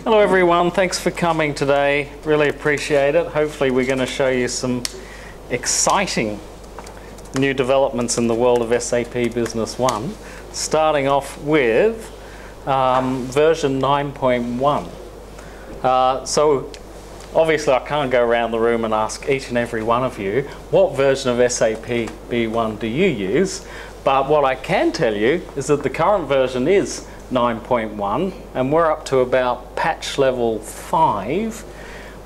Hello everyone, thanks for coming today. Really appreciate it. Hopefully we're going to show you some exciting new developments in the world of SAP Business One, starting off with version 9.1. So obviously I can't go around the room and ask each and every one of you what version of SAP B1 do you use, but what I can tell you is that the current version is 9.1 and we're up to about patch level 5,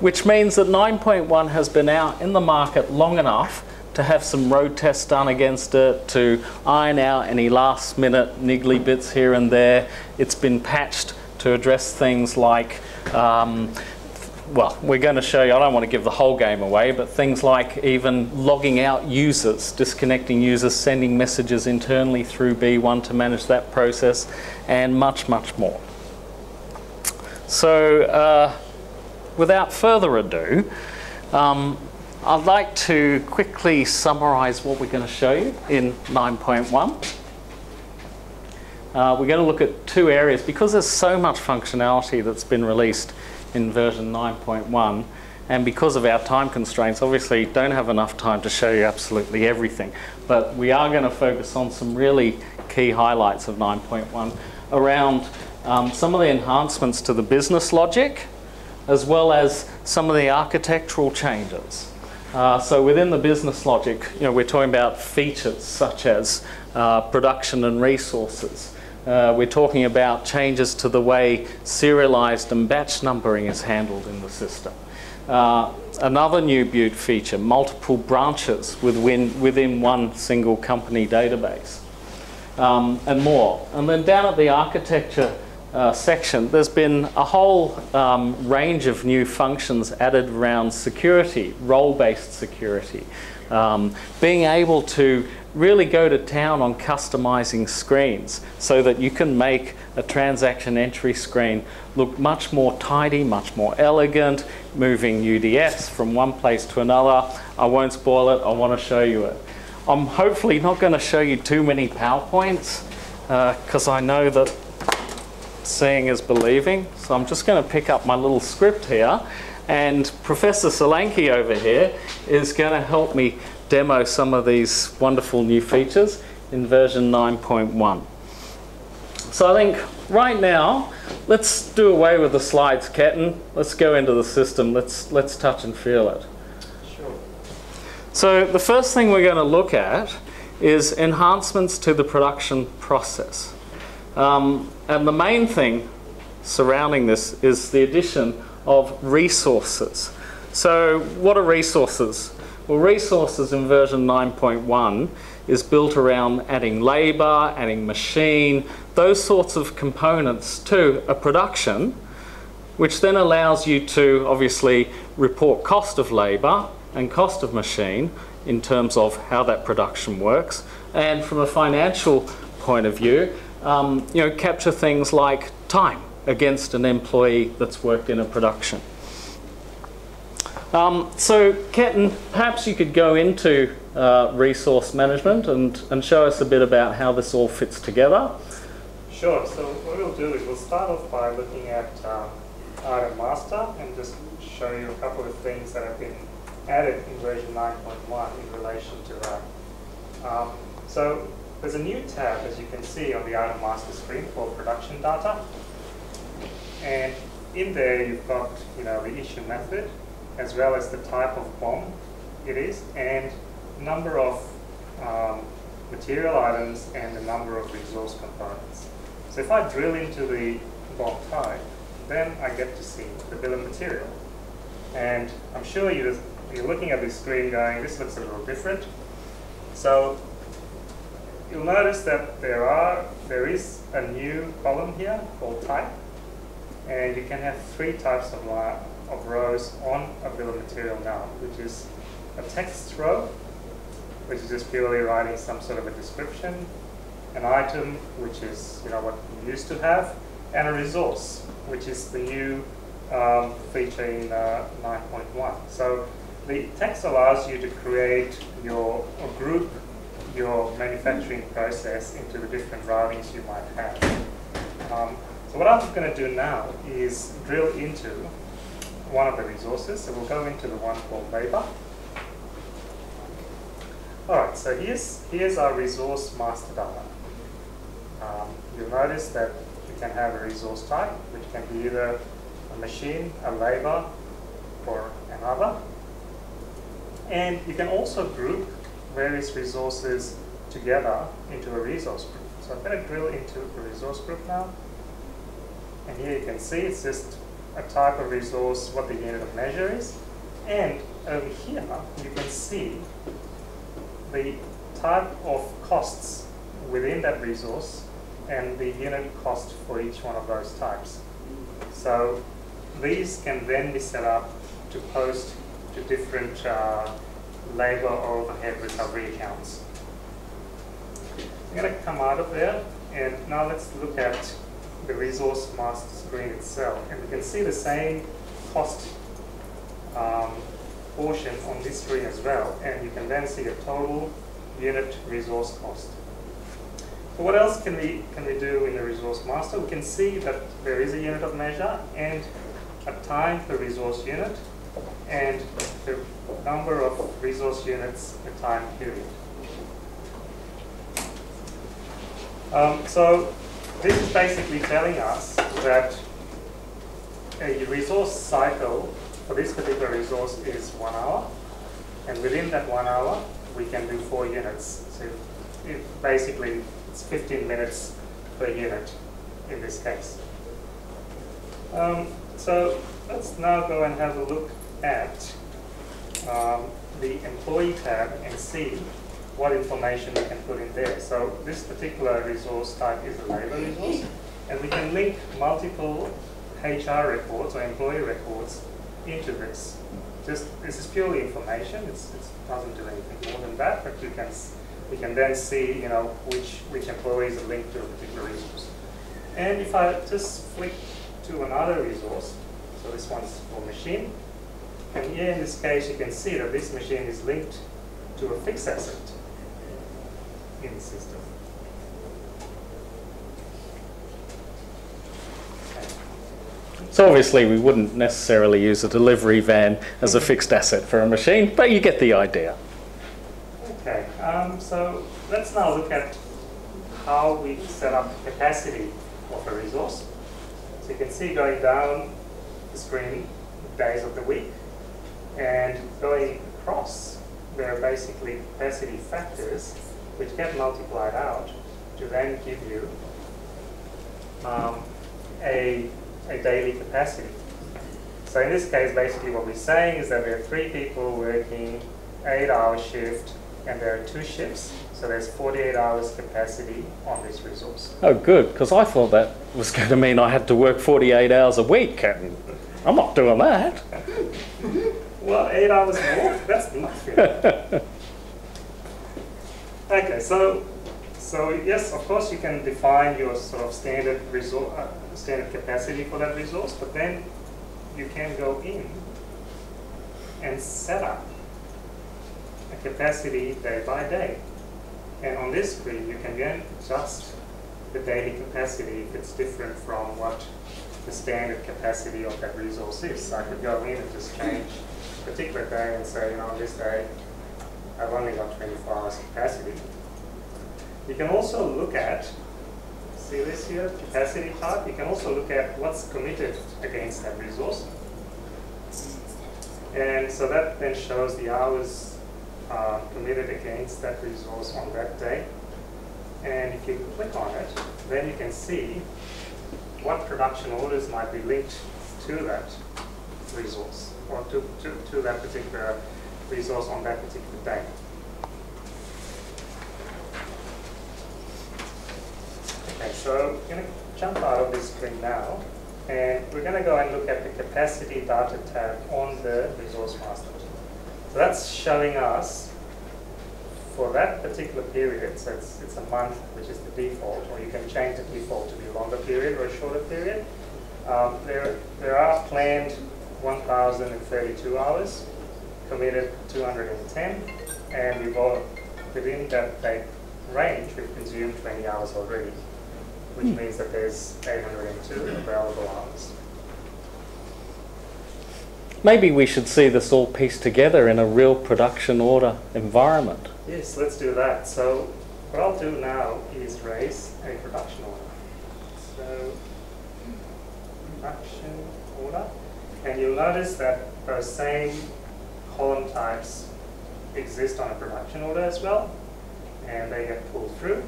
which means that 9.1 has been out in the market long enough to have some road tests done against it, to iron out any last minute niggly bits here and there. It's been patched to address things like well, we're going to show you, I don't want to give the whole game away, but things like even logging out users, disconnecting users, sending messages internally through B1 to manage that process, and much, much more. So without further ado, I'd like to quickly summarize what we're going to show you in 9.1. We're going to look at two areas because there's so much functionality that's been released in version 9.1, and because of our time constraints, obviously don't have enough time to show you absolutely everything, but we are going to focus on some really key highlights of 9.1 around some of the enhancements to the business logic, as well as some of the architectural changes. So within the business logic, we're talking about features such as production and resources. We're talking about changes to the way serialized and batch numbering is handled in the system. Another new Butte feature, multiple branches within one single company database, and more. And then down at the architecture section, there's been a whole range of new functions added around security, role-based security, being able to really go to town on customizing screens so that you can make a transaction entry screen look much more tidy, much more elegant, moving UDFs from one place to another. I won't spoil it, I want to show you it. I'm hopefully not going to show you too many PowerPoints because I know that seeing is believing. So I'm just going to pick up my little script here, and Professor Solanki over here is going to help me demo some of these wonderful new features in version 9.1. So I think right now, let's do away with the slides, Ketan. Let's go into the system. Let's touch and feel it. Sure. So the first thing we're going to look at is enhancements to the production process. And the main thing surrounding this is the addition of resources. So what are resources? Well, resources in version 9.1 is built around adding labor, adding machine, those sorts of components to a production, which then allows you to obviously report cost of labor and cost of machine in terms of how that production works. And from a financial point of view, capture things like time against an employee that's worked in a production. So Ketan, perhaps you could go into resource management and show us a bit about how this all fits together. Sure. So what we'll do is we'll start off by looking at Item Master and just show you a couple of things that have been added in version 9.1 in relation to that. So there's a new tab, as you can see on the Item Master screen, called Production Data. And in there you've got the issue method, as well as the type of BOM it is, and number of material items and the number of resource components. So if I drill into the BOM type, then I get to see the bill of material. And I'm sure you're looking at this screen going, this looks a little different. So you'll notice that there is a new column here called type, and you can have 3 types of rows on a bill of material now, which is a text row, which is just purely writing some sort of a description, an item, which is what you used to have, and a resource, which is the new feature in 9.1. So the text allows you to create or group your manufacturing process into the different routings you might have. So what I'm going to do now is drill into one of the resources. So we'll go into the one called labor. Alright, so here's our resource master data. You'll notice that you can have a resource type, which can be either a machine, a labor, or another. And you can also group various resources together into a resource group. So I'm going to drill into the resource group now. And here you can see it's just a type of resource, what the unit of measure is. And over here, you can see the type of costs within that resource and the unit cost for each one of those types. So these can then be set up to post to different labor or overhead recovery accounts. I'm going to come out of there, and now let's look at the resource master screen itself. And we can see the same cost portion on this screen as well, and you can then see a total unit resource cost. So what else can we do in the resource master? We can see that there is a unit of measure and a time per resource unit and the number of resource units per time period. So this is basically telling us that a resource cycle for this particular resource is 1 hour, and within that 1 hour we can do 4 units. So basically it's 15 minutes per unit in this case. So let's now go and have a look at the employee tab and see what information we can put in there. So this particular resource type is a labor resource, and we can link multiple HR records or employee records into this. This is purely information. It doesn't do anything more than that, but we can then see, you know, which employees are linked to a particular resource. And if I just flick to another resource, so this one's for machine, and here in this case you can see that this machine is linked to a fixed asset in the system. So obviously we wouldn't necessarily use a delivery van as a fixed asset for a machine, but you get the idea. Okay, so let's now look at how we set up the capacity of a resource. So you can see going down the screen, days of the week, and going across, there are basically capacity factors which get multiplied out to then give you a daily capacity. So in this case, basically what we're saying is that there are 3 people working 8-hour shift, and there are 2 shifts, so there's 48 hours capacity on this resource. Oh good, because I thought that was going to mean I had to work 48 hours a week, and I'm not doing that. Well, 8 hours more, that's nothing. Okay, so yes, of course you can define your sort of standard capacity for that resource, but then you can go in and set up a capacity day by day. And on this screen you can then adjust the daily capacity if it's different from what the standard capacity of that resource is. So I could go in and just change a particular day and say, you know, on this day I've only got 24 hours capacity. You can also look at, see this here, capacity type. You can also look at what's committed against that resource. And so that then shows the hours committed against that resource on that day. And if you click on it, then you can see what production orders might be linked to that resource, or to that particular resource on that particular day. Okay, so I'm going to jump out of this screen now, and we're going to go and look at the capacity data tab on the resource master. So that's showing us for that particular period, so it's a month, which is the default, or you can change the default to be a longer period or a shorter period. There are planned 1,032 hours, committed 210, and we've all, within that range, we've consumed 20 hours already. which means that there's 802 available hours. Maybe we should see this all pieced together in a real production order environment. Yes, let's do that. So what I'll do now is raise a production order. So production order, and you'll notice that those same column types exist on a production order as well, and they get pulled through.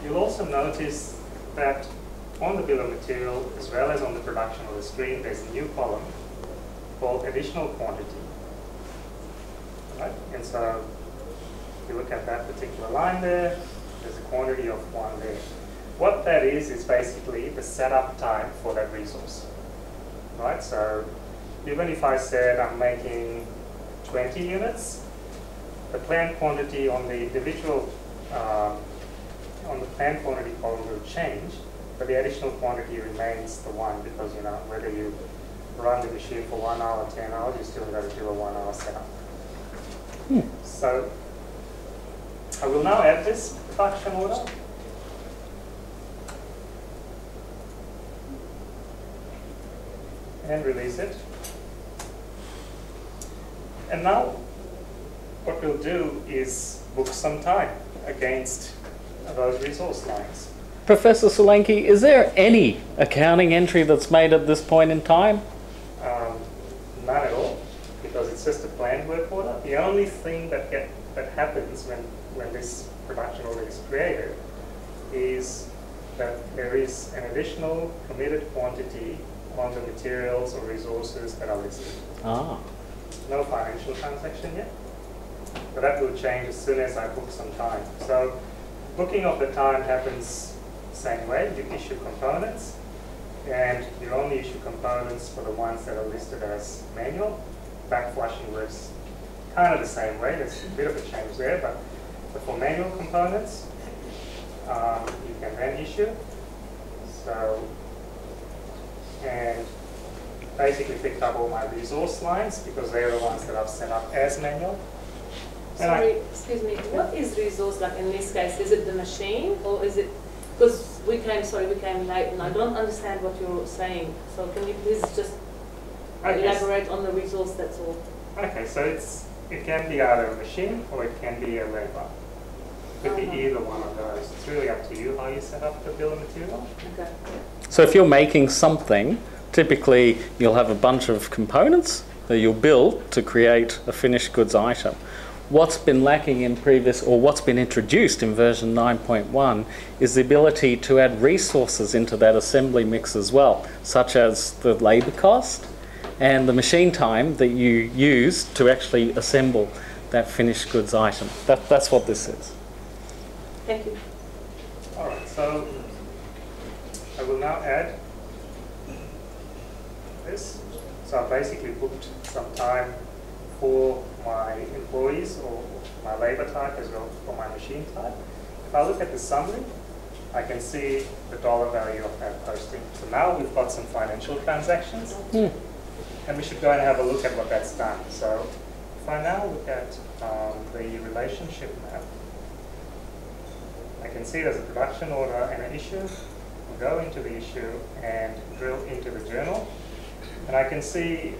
You'll also notice that on the bill of material, as well as on the production order screen, there's a new column called additional quantity. Right? And so if you look at that particular line there, there's a quantity of 1 there. What that is basically the setup time for that resource. Right? So even if I said I'm making 20 units, the planned quantity on the individual, on the planned quantity column will change, but the additional quantity remains the 1, because whether you run the machine for 1 hour, 10 hours, you still got to do a 1 hour setup. So I will now add this production order. And release it. And now what we'll do is book some time against those resource lines. Professor Solanki, is there any accounting entry that's made at this point in time? None at all, because it's just a planned work order. The only thing that happens when this production order is created is that there is an additional committed quantity on the materials or resources that are listed. Ah. No financial transaction yet, but that will change as soon as I book some time. So booking of the time happens the same way. You issue components, and you only issue components for the ones that are listed as manual. Backflushing works kind of the same way. There's a bit of a change there, but for manual components, you can then issue. So, and basically picked up all my resource lines because they're the ones that I've set up as manual. Sorry, excuse me, what is resource like in this case? Is it the machine, or is it, because we came late and I don't understand what you're saying. So can you please just elaborate on the resource, that's all? Okay, so it can be either a machine or it can be a labor. It could be either one of those. It's really up to you how you set up the bill of material. Okay. So if you're making something, typically you'll have a bunch of components that you'll build to create a finished goods item. What's been lacking in previous, or what's been introduced in version 9.1 is the ability to add resources into that assembly mix as well, such as the labor cost and the machine time that you use to actually assemble that finished goods item. That's what this is. Thank you. All right, so I will now add this. So I basically booked some time for my employees or my labor type as well for my machine type. If I look at the summary, I can see the dollar value of that posting. So now we've got some financial transactions, and we should go and have a look at what that's done. So if I now look at the relationship map, I can see there's a production order and an issue. We'll go into the issue and drill into the journal. And I can see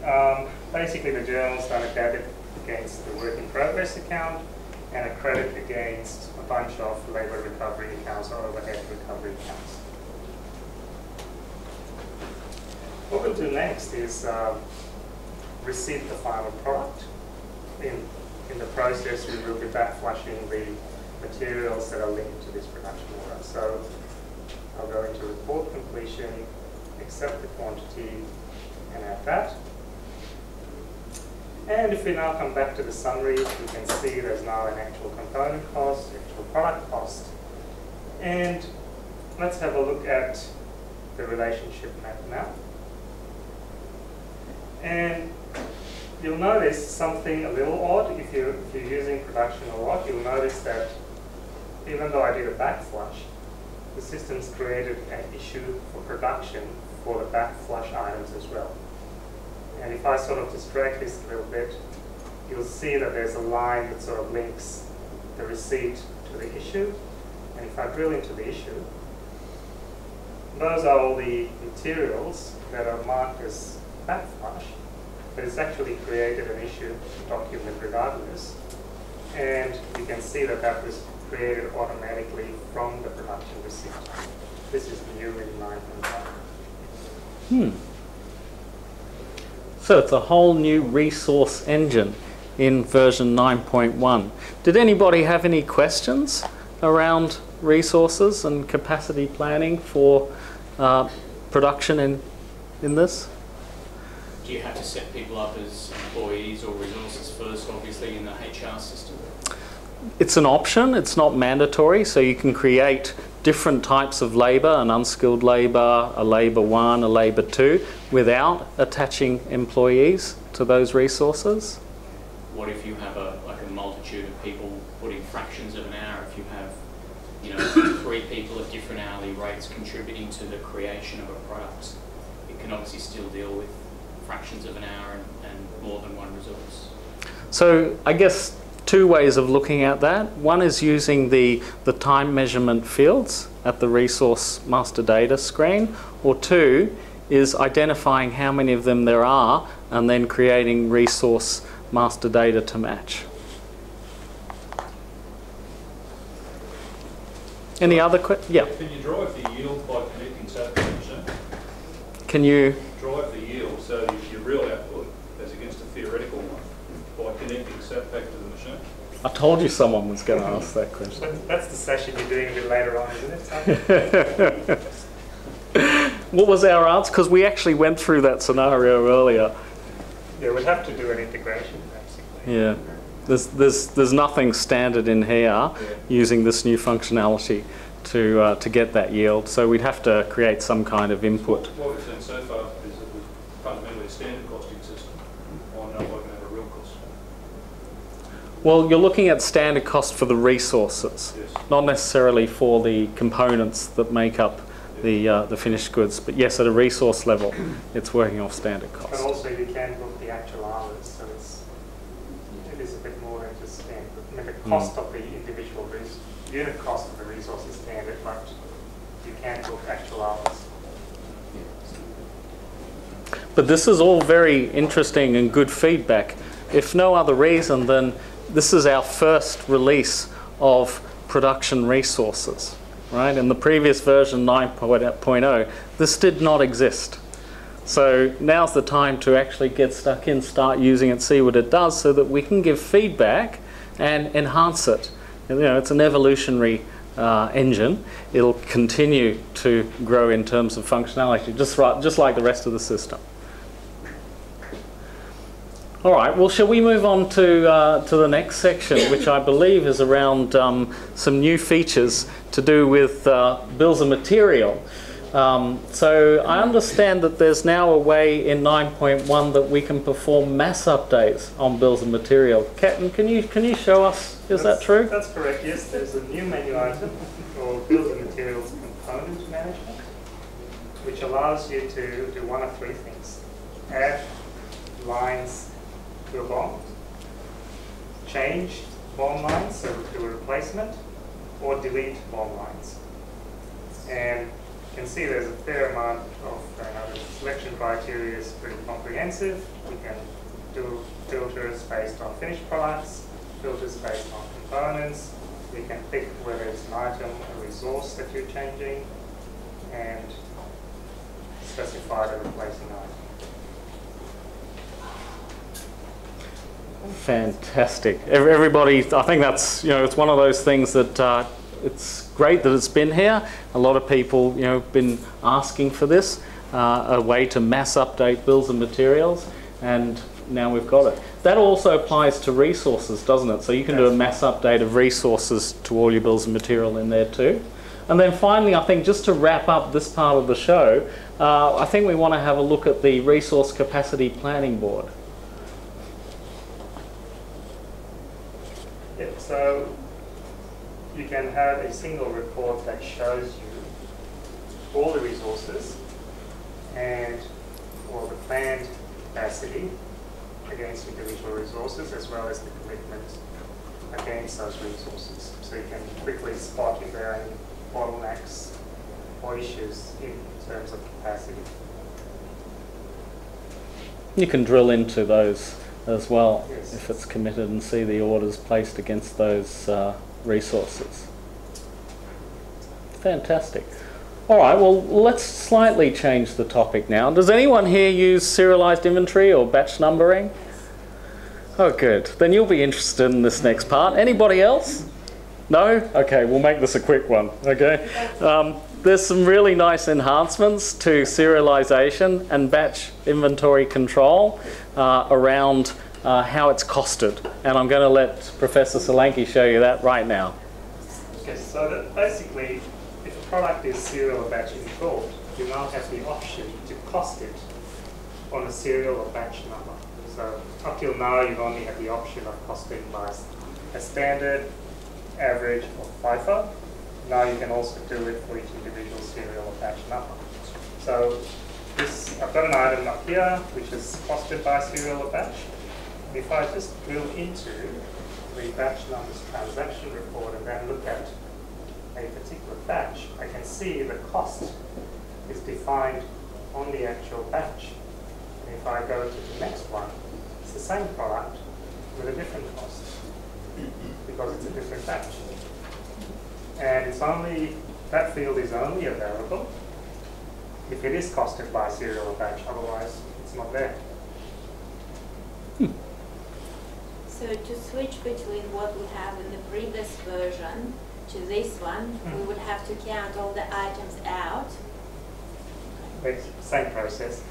basically the journal's done a debit against the work in progress account and a credit against a bunch of labor recovery accounts or overhead recovery accounts. What we'll do next is receive the final product. In the process, we will be backflushing the materials that are linked to this production order. So I'll go into report completion, accept the quantity, and add that. And if we now come back to the summary, we can see there's now an actual component cost, actual product cost. And let's have a look at the relationship map now. And you'll notice something a little odd. If you're using production a lot, you'll notice that even though I did a backflush, the system's created an issue for production for the backflush items as well. And if I sort of just drag this a little bit, you'll see that there's a line that sort of links the receipt to the issue. And if I drill into the issue, those are all the materials that are marked as backflush, but it's actually created an issue document regardless. And you can see that that was created automatically from the production receipt. This is new in 9.1. So it's a whole new resource engine in version 9.1. Did anybody have any questions around resources and capacity planning for production in this? Do you have to set people up as employees or resources first, obviously, in the HR system? It's an option, it's not mandatory, so you can create different types of labour, an unskilled labour, a labour 1, a labour 2, without attaching employees to those resources. What if you have like a multitude of people putting fractions of an hour? If you have, 3 people at different hourly rates contributing to the creation of a product, it can obviously still deal with fractions of an hour and more than one resource. So I guess 2 ways of looking at that. One is using the time measurement fields at the resource master data screen, or 2 is identifying how many of them there are and then creating resource master data to match. Any other questions? Yeah. Can you drive the yield by connecting SAP to the machine? Can you Drive the yield, so your real output as against a theoretical one, by connecting SAP back to the machine? I told you someone was going to ask that question. But that's the session you're doing a bit later on, isn't it? What was our answer? Because we actually went through that scenario earlier. Yeah, we'd have to do an integration, basically. Yeah. There's nothing standard in here using this new functionality to get that yield. So we'd have to create some kind of input. What we've seen so far is that we're fundamentally a standard costing system. I'm not looking at a real cost. Well, you're looking at standard cost for the resources, Yes. not necessarily for the components that make up the finished goods. But yes, at a resource level, it's working off standard But cost. also you can book the actual hours, so it is a bit more than just standard. I mean, the cost of the individual unit cost of the resource is standard, but you can book actual hours. But this is all very interesting and good feedback. If no other reason, then this is our first release of production resources, right? In the previous version 9.0, this did not exist. So now's the time to actually get stuck in, start using it, see what it does, so that we can give feedback and enhance it. It's an evolutionary engine. It'll continue to grow in terms of functionality, just like the rest of the system. All right, well, shall we move on to the next section, which I believe is around some new features to do with bills of material. So I understand that there's now a way in 9.1 that we can perform mass updates on bills of material. Captain, can you show us, is that true? That's correct, yes. There's a new menu item called Bills of Materials Component Management, which allows you to do one of 3 things. Add lines to a bond, change bond lines, so do a replacement, or delete bond lines. And you can see there's a fair amount of the selection criteria is pretty comprehensive. We can do filters based on finished products, filters based on components. We can pick whether it's an item, a resource that you're changing, and specify the replacing item. Fantastic. Everybody, I think that's, it's one of those things that it's great that it's been here. A lot of people, been asking for this, a way to mass update bills and materials, and now we've got it. That also applies to resources, doesn't it? So you can do a mass update of resources to all your bills and material in there too. And then finally, I think just to wrap up this part of the show, I think we want to have a look at the Resource Capacity Planning Board. Yep, so you can have a single report that shows you all the resources and all the planned capacity against individual resources, as well as the commitment against those resources. So you can quickly spot if there are any bottlenecks or issues in terms of capacity. You can drill into those as well, Yes. if it's committed, and see the orders placed against those resources. Fantastic. All right, well, let's slightly change the topic now. Does anyone here use serialized inventory or batch numbering? Oh, good. Then you'll be interested in this next part. Anybody else? No? Okay, we'll make this a quick one, okay? There's some really nice enhancements to serialization and batch inventory control around how it's costed. And I'm going to let Professor Solanki show you that right now. Okay, so that basically, if a product is serial or batch installed, you now have the option to cost it on a serial or batch number. So up till now, you've only had the option of costing by a standard, average, or FIFO. Now you can also do it for each individual serial or batch number. So this, I've got an item up here which is costed by serial or batch. If I just drill into the batch numbers transaction report and then look at a particular batch, I can see the cost is defined on the actual batch. And if I go to the next one, it's the same product with a different cost because it's a different batch. And it's only, that field is only available if it is costed by serial or batch, otherwise it's not there. So to switch between what we have in the previous version to this one, we would have to count all the items out. It's the same process.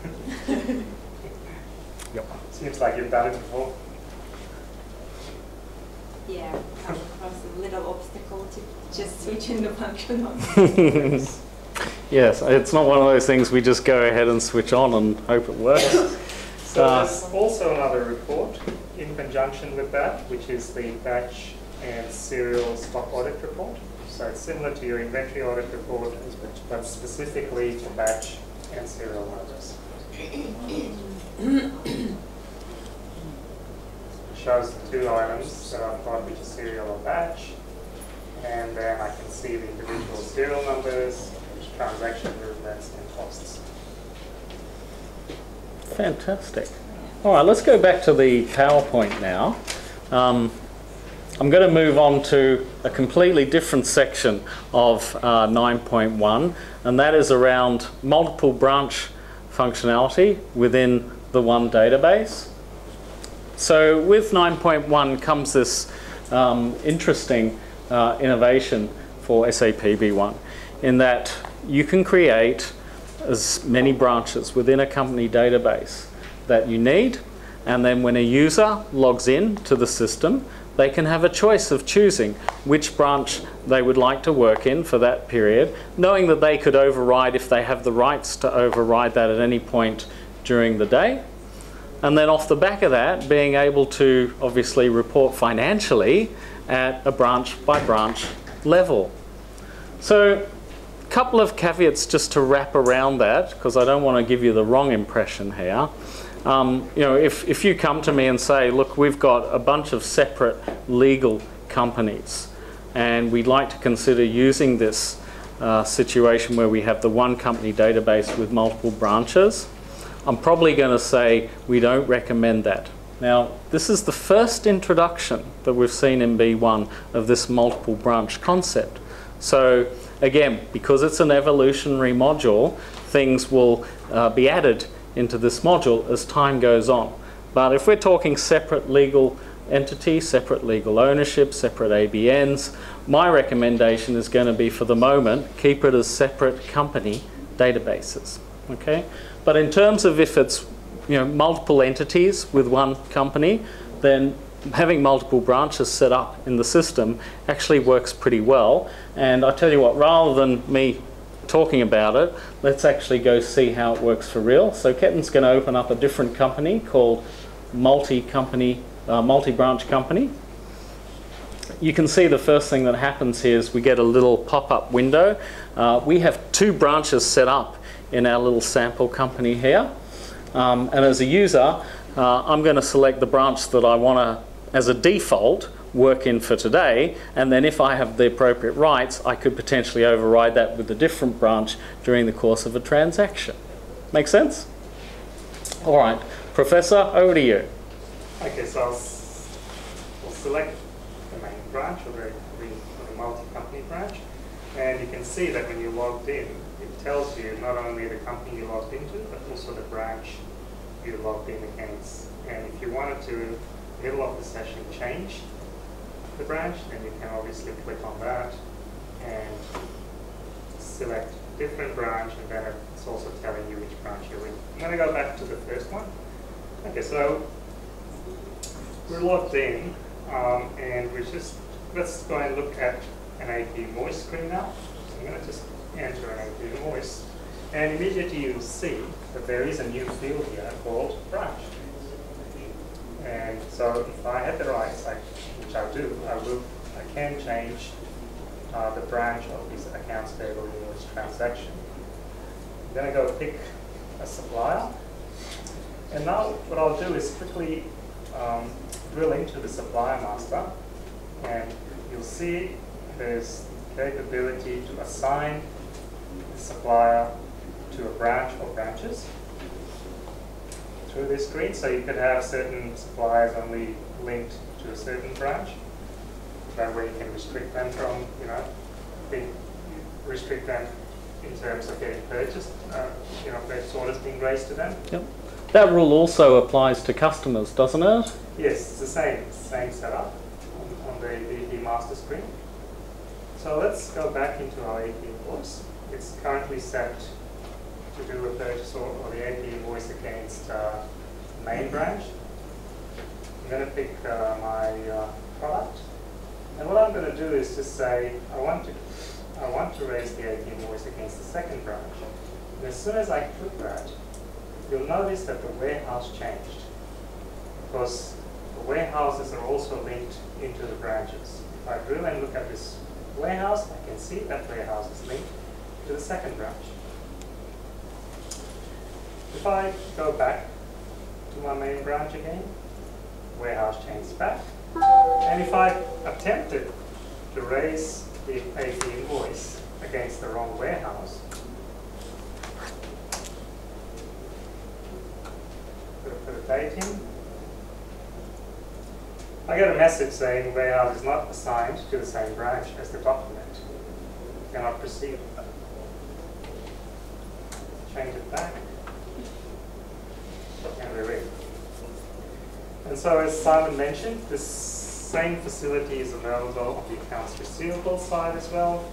Yep. Seems like you've done it before. Yeah, come across a little obstacle to just switching the function on. Yes, it's not one of those things we just go ahead and switch on and hope it works. So there's also another report in conjunction with that, which is the batch and serial stock audit report. So it's similar to your inventory audit report, but specifically to batch and serial numbers. Shows the two items that I've got, which is serial or batch, and then I can see the individual serial numbers, transaction movements, and costs. Fantastic. All right, let's go back to the PowerPoint now. I'm going to move on to a completely different section of 9.1, and that is around multiple branch functionality within the one database. So with 9.1 comes this interesting innovation for SAP B1, in that you can create as many branches within a company database that you need, and then when a user logs in to the system, they can have a choice of choosing which branch they would like to work in for that period, knowing that they could override, if they have the rights to override that at any point during the day. And then off the back of that, being able to obviously report financially at a branch by branch level. So a couple of caveats just to wrap around that, because I don't want to give you the wrong impression here. You know, if you come to me and say, look, we've got a bunch of separate legal companies and we'd like to consider using this situation where we have the one company database with multiple branches, I'm probably going to say we don't recommend that. Now, this is the first introduction that we've seen in B1 of this multiple branch concept. So again, because it's an evolutionary module, things will be added into this module as time goes on. But if we're talking separate legal entities, separate legal ownership, separate ABNs, my recommendation is going to be, for the moment, keep it as separate company databases. Okay? But in terms of if it's, you know, multiple entities with one company, then having multiple branches set up in the system actually works pretty well. And I tell you what, rather than me talking about it, let's actually go see how it works for real. So Ketan's going to open up a different company called multi-branch company. You can see the first thing that happens here is we get a little pop-up window. We have 2 branches set up in our little sample company here. And as a user, I'm going to select the branch that I want to, as a default, work in for today, and then if I have the appropriate rights, I could potentially override that with a different branch during the course of a transaction. Make sense? All right, Professor, over to you. Okay, so we'll select the main branch or the multi-company branch, and you can see that when you logged in, it tells you not only the company you logged into, but also the branch you logged in against. And if you wanted to, in the middle of the session, change the branch, then you can obviously click on that and select different branch, and then it's also telling you which branch you're in. I'm going to go back to the first one. Okay, so we're logged in, and let's go and look at an AP invoice screen now. So I'm going to just enter an AP invoice, and immediately you'll see that there is a new field here called branch. And so if I had the rights, which I do, I can change the branch of this accounts payable invoice transaction. I'm going to go pick a supplier, and now what I'll do is quickly drill into the supplier master, and you'll see there's capability to assign the supplier to a branch or branches through this screen. So you could have certain suppliers only linked to a certain branch. That way you can restrict them from, restrict them in terms of getting purchased, purchase orders being raised to them. Yep. That rule also applies to customers, doesn't it? Yes, it's the same setup on the AP master screen. So let's go back into our AP invoice. It's currently set to do a purchase or the AP invoice against main branch. I'm going to pick my product, and what I'm going to do is just say I want to raise the AP invoice against the second branch. And as soon as I click that, you'll notice that the warehouse changed, because the warehouses are also linked into the branches. If I drill and look at this warehouse, I can see that warehouse is linked to the second branch. If I go back to my main branch again, warehouse changed back. And if I attempted to raise the AP invoice against the wrong warehouse, put a date in, I get a message saying warehouse is not assigned to the same branch as the document. Cannot proceed with that. Change it back, and we're in. And so, as Simon mentioned, this same facility is available on the accounts receivable side as well.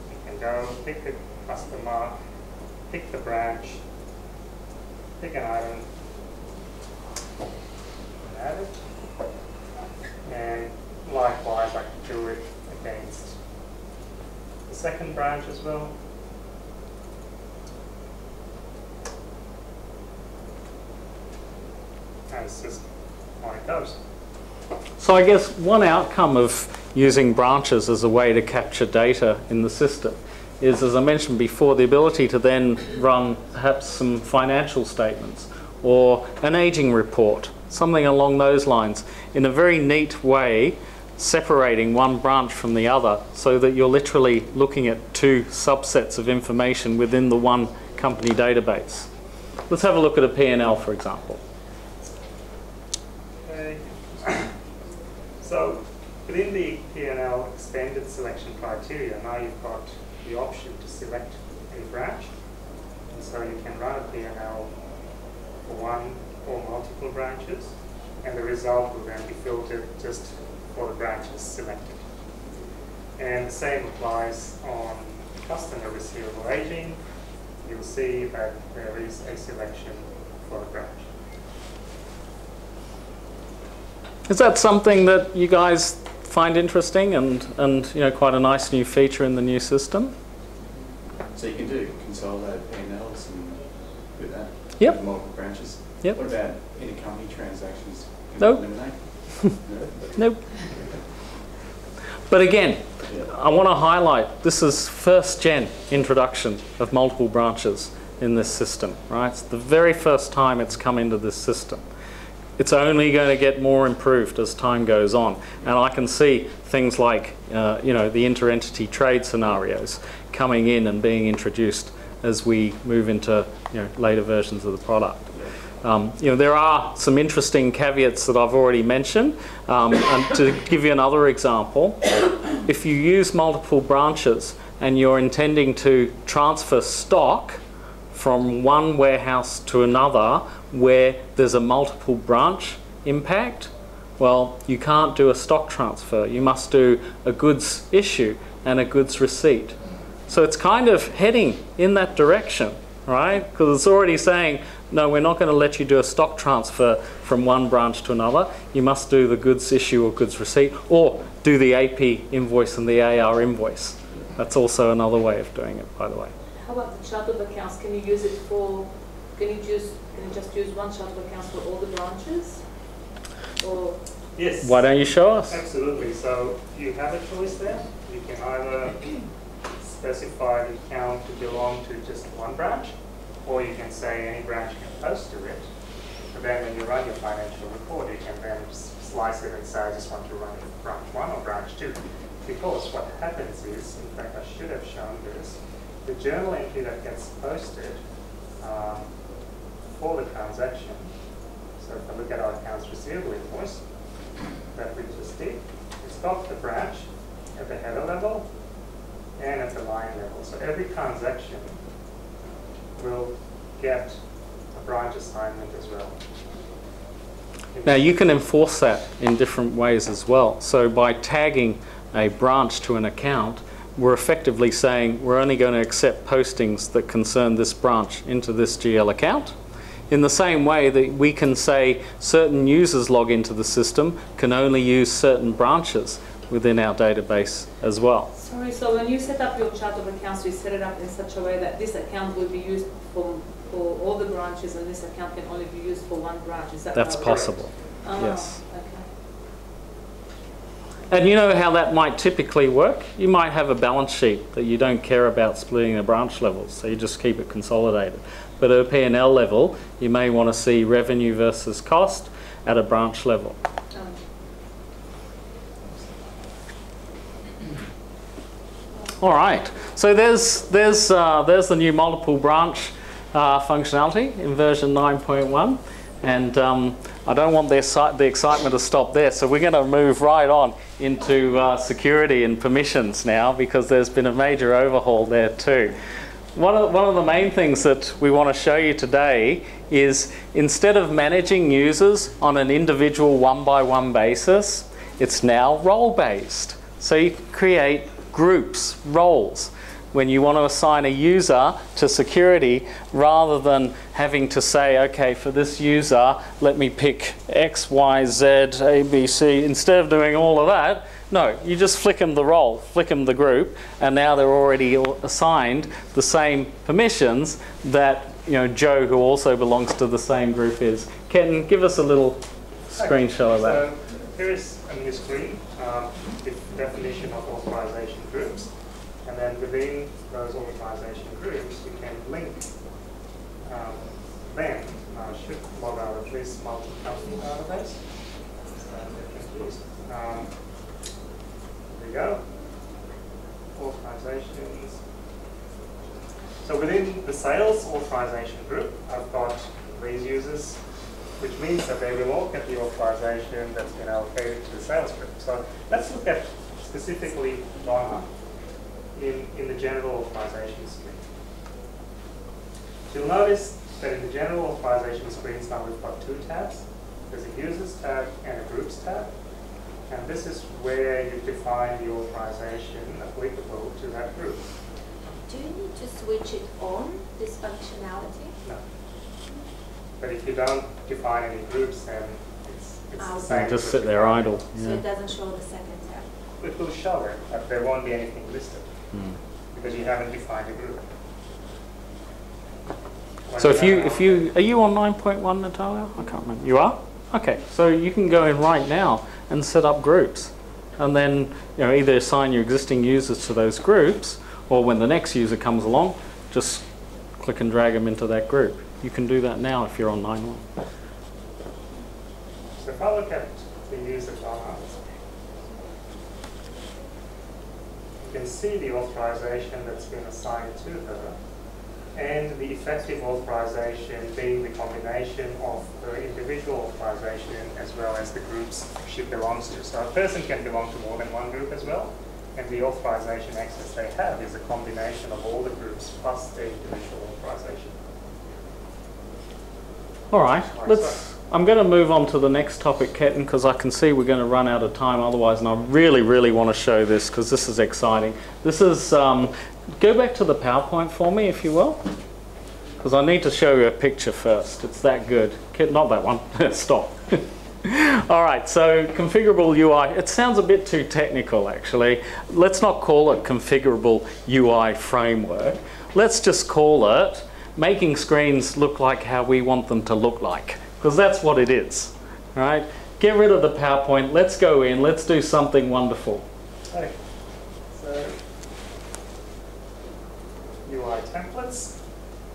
You can go pick a customer, pick the branch, pick an item, and add it. And likewise, I can do it against the second branch as well. And it's just how it goes. So I guess one outcome of using branches as a way to capture data in the system is, as I mentioned before, the ability to then run perhaps some financial statements or an aging report, something along those lines, in a very neat way, separating one branch from the other, so that you're literally looking at two subsets of information within the one company database. Let's have a look at a P&L, for example. Okay. So within the P&L extended selection criteria, now you've got the option to select a branch. And so you can run a P&L for one or multiple branches, and the result will then be filtered just for the branches selected. And the same applies on customer receivable aging. You'll see that there is a selection for the branch. Is that something that you guys find interesting and quite a nice new feature in the new system? So you can do consolidated P&Ls and do that? Yep. With multiple branches? Yep. What about intercompany transactions? Can Nope. you eliminate? Nope. But again, I want to highlight, this is first gen introduction of multiple branches in this system, right? It's the very first time it's come into this system. it's only going to get more improved as time goes on. And I can see things like, you know, the inter-entity trade scenarios coming in and being introduced as we move into, you know, later versions of the product. You know, there are some interesting caveats that I've already mentioned. And to give you another example, if you use multiple branches and you're intending to transfer stock from one warehouse to another where there's a multiple branch impact, well, you can't do a stock transfer. You must do a goods issue and a goods receipt. So it's kind of heading in that direction, right? Because it's already saying, no, we're not going to let you do a stock transfer from one branch to another. You must do the goods issue or goods receipt, or do the AP invoice and the AR invoice. That's also another way of doing it, by the way. How about the chart of accounts? Can you use it for, can you just use one chart of accounts for all the branches? Or Yes. Why don't you show us? Absolutely. So you have a choice there. You can either specify the account to belong to just one branch, or you can say any branch can post to it. But then when you run your financial report, you can then slice it and say, I just want to run branch 1 or branch 2. Because what happens is, in fact, I should have shown this, the journal entry that gets posted for the transaction. So if I look at our accounts receivable invoice that we just did, it's got the branch at the header level and at the line level. So every transaction will get a branch assignment as well. Now you can enforce that in different ways as well. So by tagging a branch to an account, we're effectively saying we're only going to accept postings that concern this branch into this GL account. In the same way that we can say certain users log into the system can only use certain branches within our database as well. sorry, so when you set up your chart of accounts, you set it up in such a way that this account will be used for all the branches and this account can only be used for one branch. Is that That's how it possible. works? Yes. Okay. And you know how that might typically work? You might have a balance sheet that you don't care about splitting the branch levels, so you just keep it consolidated. But at a P&L level, you may want to see revenue versus cost at a branch level. All right, so there's the new multiple branch functionality in version 9.1, and I don't want the excitement to stop there, so we're going to move right on into security and permissions now, because there's been a major overhaul there too. One of the main things that we want to show you today is, instead of managing users on an individual one-by-one basis, it's now role-based. So you can create groups, roles, when you want to assign a user to security, rather than having to say, okay, for this user, let me pick X, Y, Z, A, B, C. Instead of doing all of that, no, you just flick them the role, flick them the group, and now they're already assigned the same permissions that, you know, Joe, who also belongs to the same group, is. Ken, give us a little screenshot of that. So here is a new screen, the definition of authorization groups. And then within those authorization groups, you can link them. Now I should log out of this multi-company database. There we go. Authorizations. So within the sales authorization group, I've got these users, which means that they will all get the authorization that's been allocated to the sales group. So let's look at specifically one in the general authorization screen. You'll notice that in the general authorization screens now we've got two tabs. There's a users tab and a groups tab. And this is where you define the authorization applicable to that group. Do you need to switch it on, this functionality? No. But if you don't define any groups, then it's the same. Just sit there idle. So Yeah. it doesn't show the second tab? It will show it, but there won't be anything listed because you haven't defined a group. So if you are you on 9.1, Natalia? I can't remember. You are? Okay. So you can go in right now and set up groups, and then either assign your existing users to those groups, or when the next user comes along, just click and drag them into that group. You can do that now if you're on 9.1. if I look at the user column, you can see the authorization that's been assigned to her, and the effective authorization being the combination of her individual authorization as well as the groups she belongs to. So a person can belong to more than one group as well, and the authorization access they have is a combination of all the groups plus their individual authorization. All right, I'm going to move on to the next topic, Ketan, because I can see we're going to run out of time otherwise, and I really, really want to show this because this is exciting. This is, go back to the PowerPoint for me, if you will, because I need to show you a picture first. It's that good. Ketan, not that one. Stop. All right, so configurable UI. It sounds a bit too technical, actually. Let's not call it configurable UI framework. Let's just call it making screens look like how we want them to look like, because that's what it is, right? Get rid of the PowerPoint. Let's go in. Let's do something wonderful. Okay. So UI templates.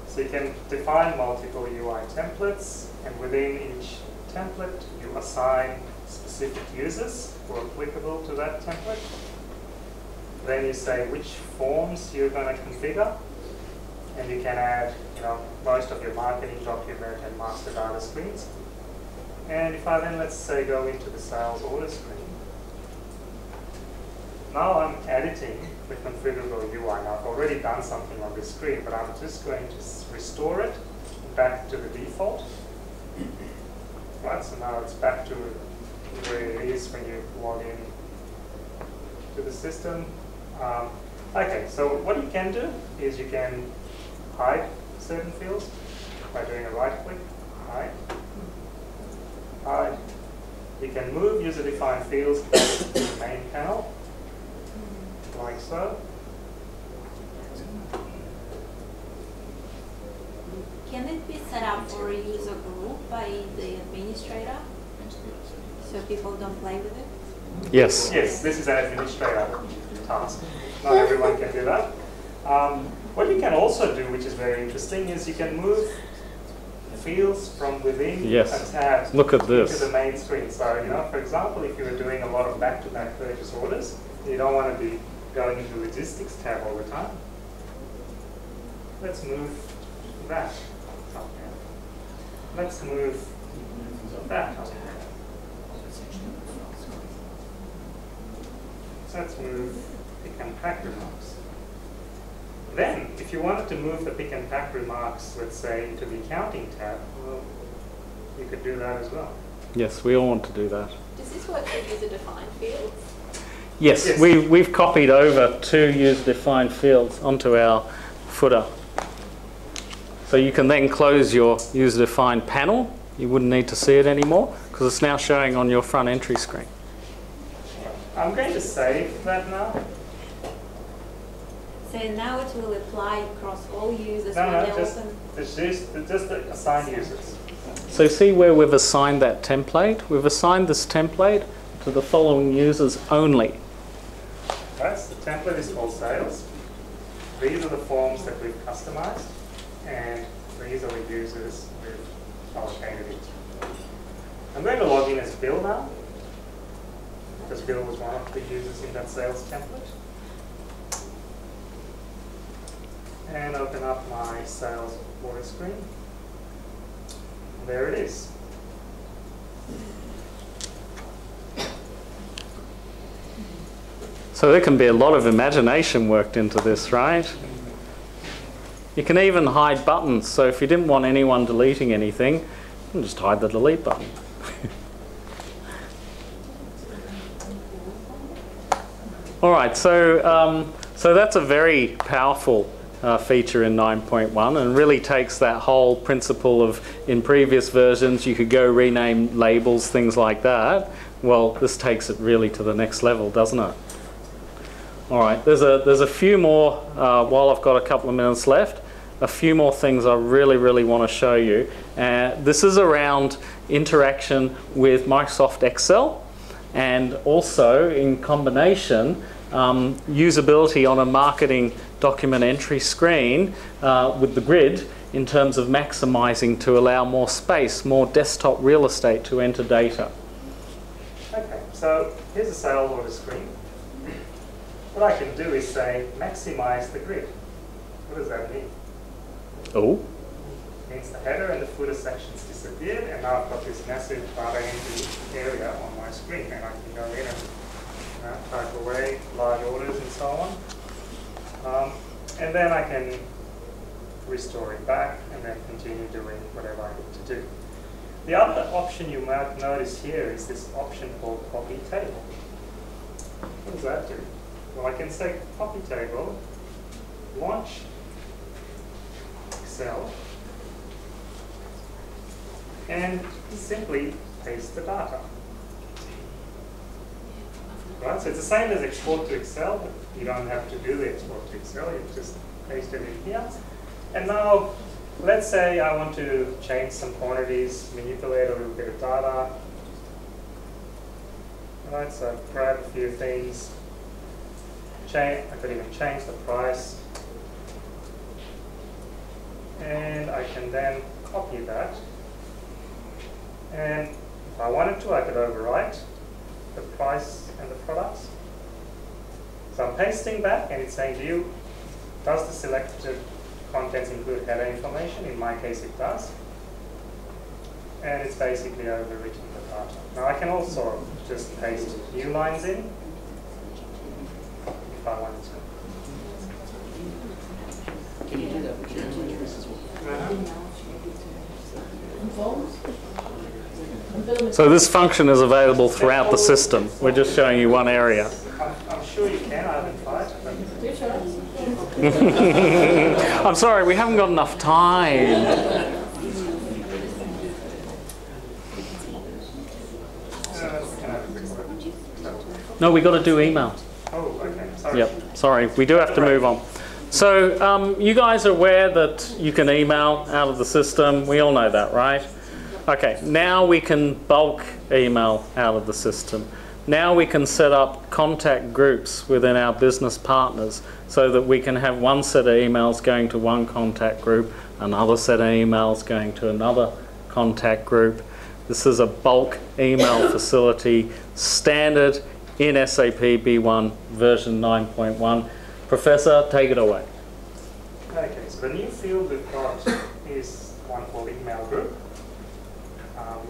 So you can define multiple UI templates, and within each template you assign specific users who are applicable to that template. Then you say which forms you're going to configure, and you can add, most of your marketing document and master data screens. And if I then, let's say, go into the sales order screen, now I'm editing the configurable UI. Now I've already done something on this screen, but I'm just going to restore it back to the default. Right, so now it's back to where it is when you log in to the system. Okay, so what you can do is you can hide certain fields by doing a right click, hide, hide. You can move user-defined fields to the main panel, like so. Can it be set up for a user group by the administrator so people don't play with it? Yes. Yes, this is an administrator task. Not everyone can do that. What you can also do, which is very interesting, is you can move fields from within a tab Look at this. to the main screen. So, for example, if you were doing a lot of back-to-back purchase orders, you don't want to be going into logistics tab all the time. Let's move that up here. Let's move that up here. Let's move pick and pack remarks. Then, if you wanted to move the pick and pack remarks, let's say, into the accounting tab, well, you could do that as well. Yes, we all want to do that. Does this work with user-defined fields? Yes, Yes. We've copied over 2 user-defined fields onto our footer. So you can then close your user-defined panel. You wouldn't need to see it anymore because it's now showing on your front entry screen. I'm going to save that now. So now it will apply across all users No, when no, they just open. the assigned users. So see where we've assigned that template? We've assigned this template to the following users only. Right, so the template is called sales. These are the forms that we've customized, and these are the users we've allocated it to. I'm going to log in as Bill now, because Bill was one of the users in that sales template. And open up my sales order screen. There it is. So there can be a lot of imagination worked into this, right? You can even hide buttons. So if you didn't want anyone deleting anything, you can just hide the delete button. All right, so that's a very powerful feature in 9.1 and really takes that whole principle of, in previous versions, you could go rename labels, things like that. Well, this takes it really to the next level, doesn't it? All right, there's a few more, while I've got a couple of minutes left, a few more things I really want to show you. This is around interaction with Microsoft Excel, and also in combination, usability on a marketing document entry screen with the grid in terms of maximizing to allow more space, more desktop real estate to enter data. So here's a sales order screen. What I can do is say maximize the grid. What does that mean? Oh. It means the header and the footer sections disappeared, and now I've got this massive data entry area on my screen, and I can go in and type away large orders and so on. And then I can restore it back and then continue doing whatever I need to do. The other option you might notice here is this option called copy table. What does that do? Well, I can say copy table, launch Excel, and simply paste the data. Right, so it's the same as export to Excel, but you don't have to do the export to Excel, you just paste it in here. And now, let's say I want to change some quantities, manipulate a little bit of data. Right, so grab a few things. I could even change the price. And I can then copy that. And if I wanted to, I could overwrite the price and the products. So I'm pasting back and it's saying, does the selected contents include header information? In my case, it does. And it's basically overwritten the data. Now I can also just paste new lines in if I wanted to. Can you do that with geometries as well? So this function is available throughout the system. We're just showing you one area. I'm sure you can. I haven't tried. I'm sorry, we haven't got enough time. No, we got to do email. Oh, okay. Sorry. Yep, sorry, we do have to move on. So you guys are aware that you can email out of the system. We all know that, right? Okay, now we can bulk email out of the system. Now we can set up contact groups within our business partners so that we can have one set of emails going to one contact group, another set of emails going to another contact group. This is a bulk email facility, standard in SAP B1 version 9.1. Professor, take it away. Okay, so the new field we've got is one called email group.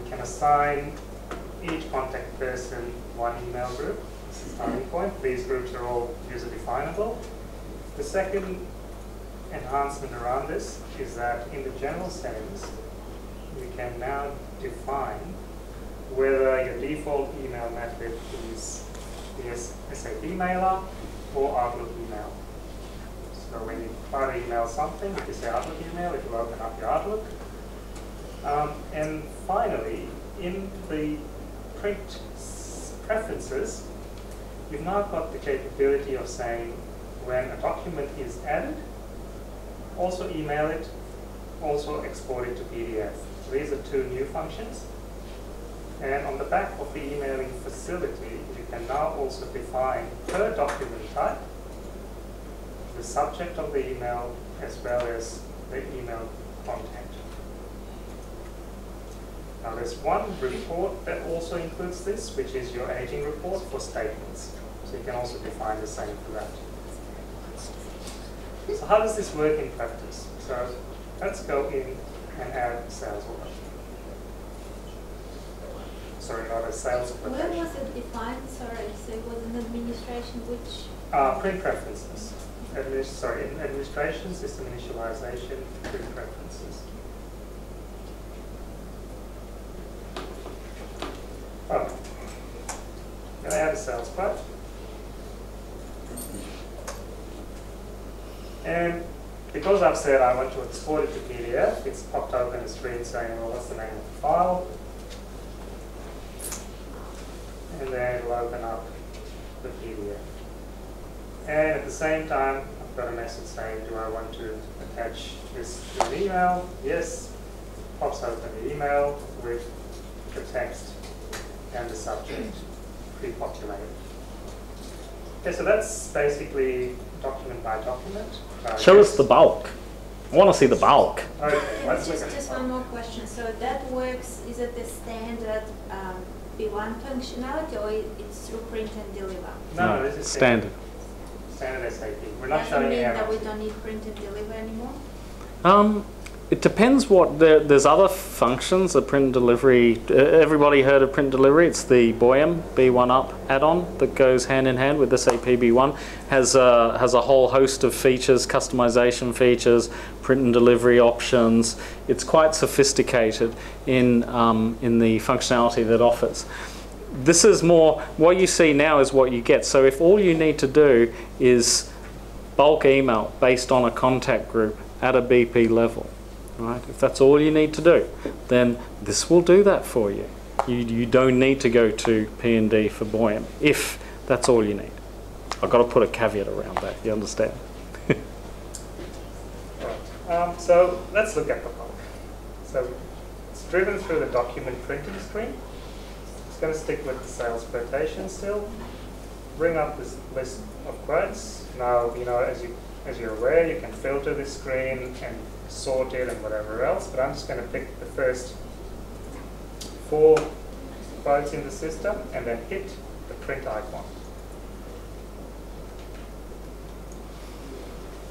We can assign each contact person one email group. This is the starting point. These groups are all user definable. The second enhancement around this is that in the general settings, we can now define whether your default email method is the SAP mailer or Outlook email. So when you try to email something, if you say Outlook email, it will open up your Outlook. And finally, in the print preferences, you've now got the capability of saying when a document is added, also email it, also export it to PDF. So these are two new functions. And on the back of the emailing facility, you can now also define per document type the subject of the email as well as the email content. Now there's one report that also includes this, which is your aging report for statements. So you can also define the same for that. So how does this work in practice? So let's go in and add a sales order. Sorry, not a sales order. Where was it defined? Sorry, so it was in administration, which? Print preferences. Administration, system initialization, print preferences. Oh, can I add a sales quote? And because I've said I want to export it to PDF, it's popped open a screen saying, well, what's the name of the file? And then it'll open up the PDF. And at the same time, I've got a message saying, do I want to attach this to an email? Yes. Pops open the email with the text and the subject pre-populated. Okay, so that's basically document by document. Show us the bulk. I want to see the bulk. Okay, let's look at just one more question. So that works, is it the standard B1 functionality, or it's through print and deliver? No, this is standard. Standard SAP. We're not Does it showing mean any that we errors. don't need print and deliver anymore? It depends what, there's other functions, the print delivery, everybody heard of print delivery, it's the BOEM, B1 Up add-on that goes hand in hand with SAP B1, has a whole host of features, customization features, print and delivery options. It's quite sophisticated in the functionality that it offers. This is more, what you see now is what you get. So if all you need to do is bulk email based on a contact group at a BP level, right? If that's all you need to do, then this will do that for you. You don't need to go to P&D for BOEM if that's all you need. I've got to put a caveat around that, you understand? Right. So let's look at the bulk. So it's driven through the document printing screen. It's going to stick with the sales quotation still. Bring up this list of quotes. Now, you know, as you're aware, you can filter this screen and sort it and whatever else, but I'm just going to pick the first 4 quotes in the system and then hit the print icon.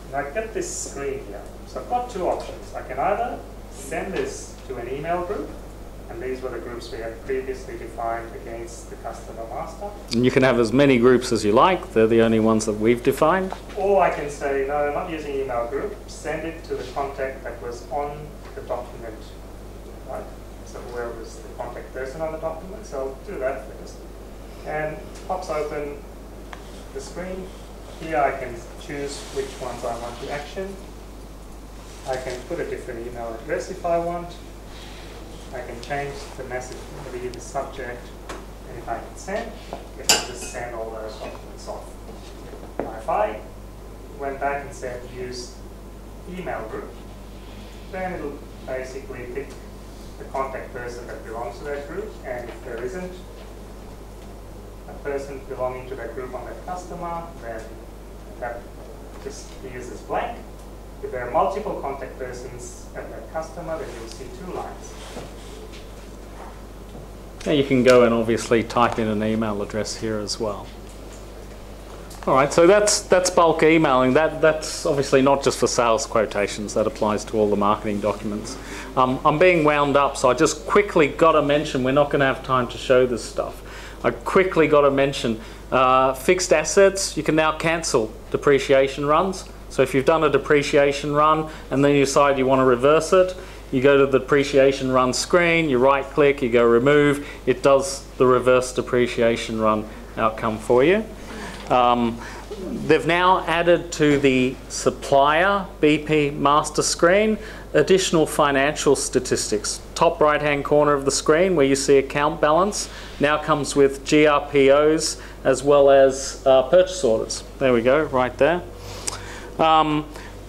And I get this screen here. So I've got 2 options. I can either send this to an email group, and these were the groups we had previously defined against the customer master. And you can have as many groups as you like, they're the only ones that we've defined. Or I can say, no, I'm not using email group, send it to the contact that was on the document, right? So where was the contact person on the document? So I'll do that first. And it pops open the screen. Here I can choose which ones I want to action. I can put a different email address if I want. I can change the message, maybe the subject, and if I hit send, it will just send all those documents off. Now if I went back and said use email group, then it'll basically pick the contact person that belongs to that group, and if there isn't a person belonging to that group on that customer, then that just leaves as blank. If there are multiple contact persons at that customer, then you'll see 2 lines. Now you can go and obviously type in an email address here as well. All right, so that's bulk emailing. That's obviously not just for sales quotations. That applies to all the marketing documents. I'm being wound up, so I just quickly got to mention, we're not going to have time to show this stuff. I quickly got to mention fixed assets. You can now cancel depreciation runs. So if you've done a depreciation run and then you decide you want to reverse it, you go to the depreciation run screen, you right click, you go remove, it does the reverse depreciation run outcome for you. They've now added to the supplier BP master screen additional financial statistics. Top right hand corner of the screen where you see account balance now comes with GRPOs as well as purchase orders. There we go, right there.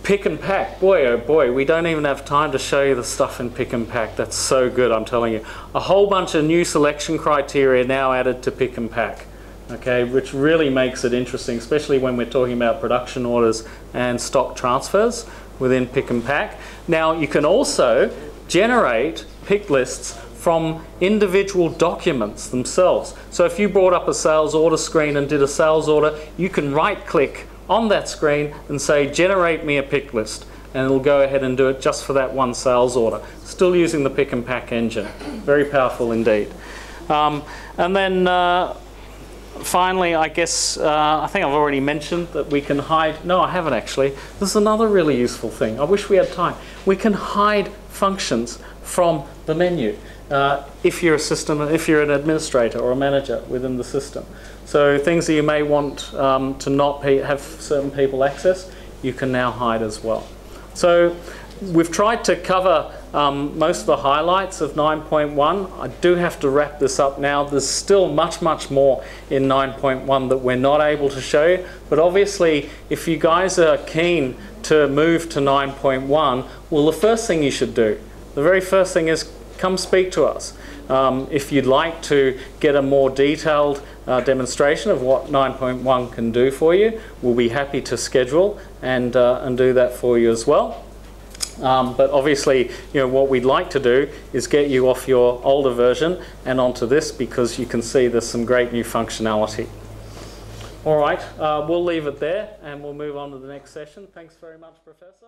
Pick and pack, boy oh boy, we don't even have time to show you the stuff in pick and pack. That's so good, I'm telling you. A whole bunch of new selection criteria now added to pick and pack, okay, which really makes it interesting, especially when we're talking about production orders and stock transfers within pick and pack. Now you can also generate pick lists from individual documents themselves. So if you brought up a sales order screen and did a sales order, you can right click on that screen and say generate me a pick list, and it'll go ahead and do it just for that one sales order, still using the pick and pack engine. Very powerful indeed. And then finally, I guess I think I've already mentioned that we can hide. No, I haven't actually. This is another really useful thing. I wish we had time. We can hide functions from the menu if you're an administrator or a manager within the system. So things that you may want to not have certain people access, you can now hide as well. So we've tried to cover most of the highlights of 9.1. I do have to wrap this up now. There's still much, much more in 9.1 that we're not able to show you. But obviously, if you guys are keen to move to 9.1, well, the first thing you should do, the very first thing is come speak to us. If you'd like to get a more detailed demonstration of what 9.1 can do for you, we'll be happy to schedule and do that for you as well. But obviously, what we'd like to do is get you off your older version and onto this, because you can see there's some great new functionality. All right, we'll leave it there and we'll move on to the next session. Thanks very much, Professor.